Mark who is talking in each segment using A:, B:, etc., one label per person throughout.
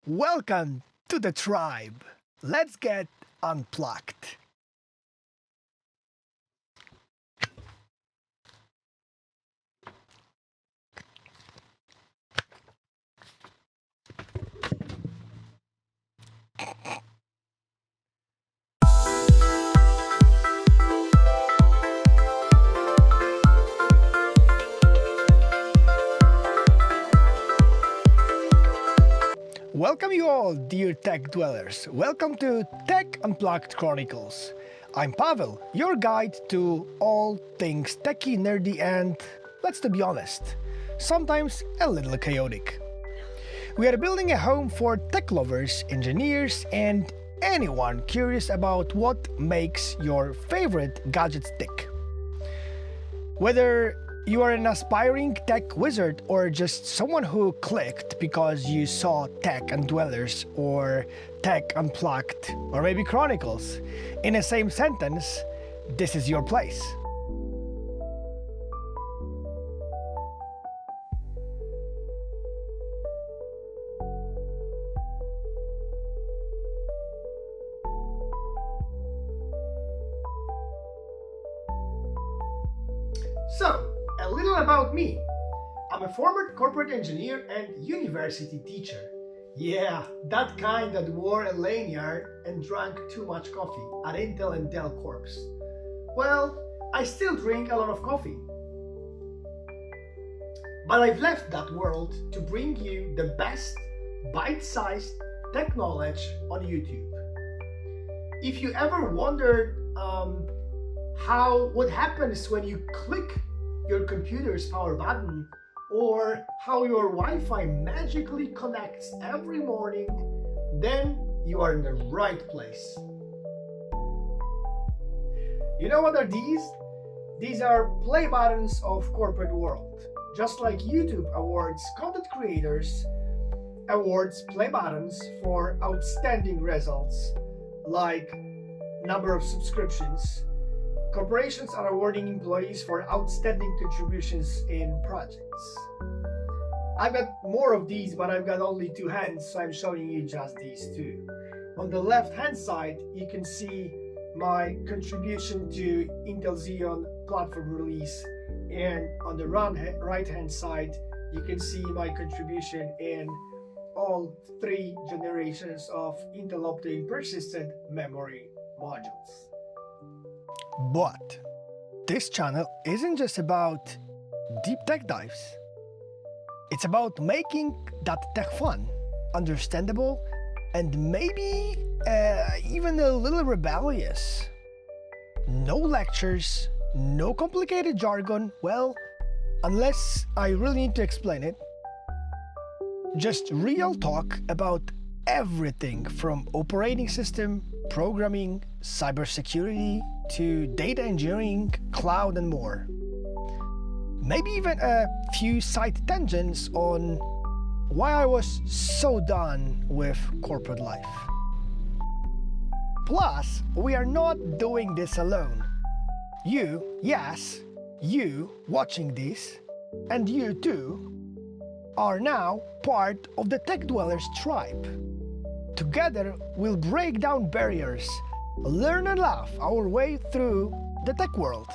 A: Welcome to the tribe. Let's get unplugged. Welcome you all, dear tech dwellers. Welcome to Tech Unplugged Chronicles. I'm Paweł, your guide to all things techy, nerdy, and, let's be honest, sometimes a little chaotic. We are building a home for tech lovers, engineers, and anyone curious about what makes your favorite gadgets tick. Whether you are an aspiring tech wizard or just someone who clicked because you saw Tech and Dwellers or Tech Unplugged or maybe Chronicles in the same sentence, this is your place. So, a little about me. I'm a former corporate engineer and university teacher. Yeah, that kind that wore a lanyard and drank too much coffee at Intel and Dell Corps. Well, I still drink a lot of coffee. But I've left that world to bring you the best bite-sized tech knowledge on YouTube. If you ever wondered what happens when you click your computer's power button, or how your Wi-Fi magically connects every morning, then you are in the right place. You know what are these? These are play buttons of corporate world. Just like YouTube awards content creators, awards play buttons for outstanding results like number of subscriptions. Corporations are awarding employees for outstanding contributions in projects. I've got more of these, but I've got only two hands, so I'm showing you just these two. On the left-hand side, you can see my contribution to Intel Xeon platform release, and on the right-hand side, you can see my contribution in all three generations of Intel Optane persistent memory modules. But this channel isn't just about deep tech dives. It's about making that tech fun, understandable, and maybe even a little rebellious. No lectures, no complicated jargon, well, unless I really need to explain it. Just real talk about everything from operating system, programming, cybersecurity, to data engineering, cloud, and more. Maybe even a few side tangents on why I was so done with corporate life. Plus, we are not doing this alone. You, yes, you watching this, and you too, are now part of the Tech Dwellers tribe. Together, we'll break down barriers, learn and laugh our way through the tech world.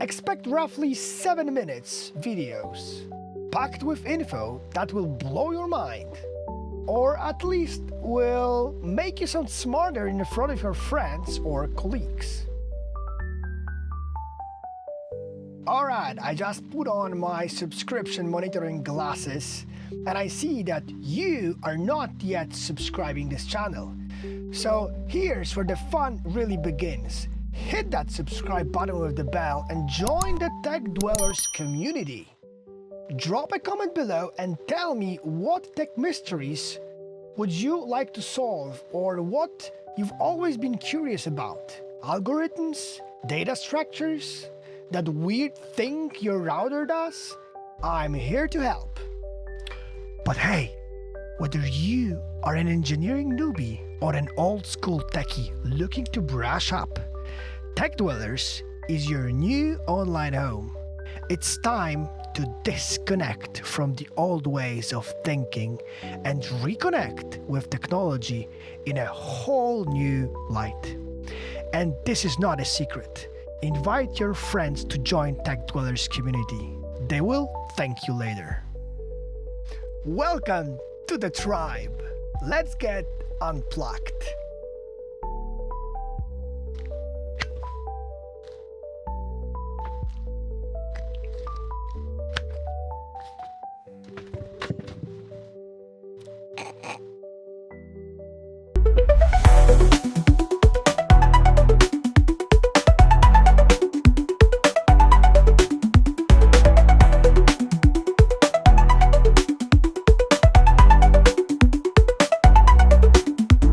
A: Expect roughly 7 minutes videos, packed with info that will blow your mind, or at least will make you sound smarter in front of your friends or colleagues. Alright, I just put on my subscription monitoring glasses, and I see that you are not yet subscribing this channel. So here's where the fun really begins. Hit that subscribe button with the bell and join the Tech Dwellers community. Drop a comment below and tell me what tech mysteries would you like to solve, or what you've always been curious about. Algorithms, data structures, that weird thing your router does? I'm here to help. But hey, whether you are an engineering newbie or an old school techie looking to brush up, Tech Dwellers is your new online home. It's time to disconnect from the old ways of thinking and reconnect with technology in a whole new light. And this is not a secret. Invite your friends to join Tech Dwellers community. They will thank you later. Welcome to the tribe. Let's get unplugged.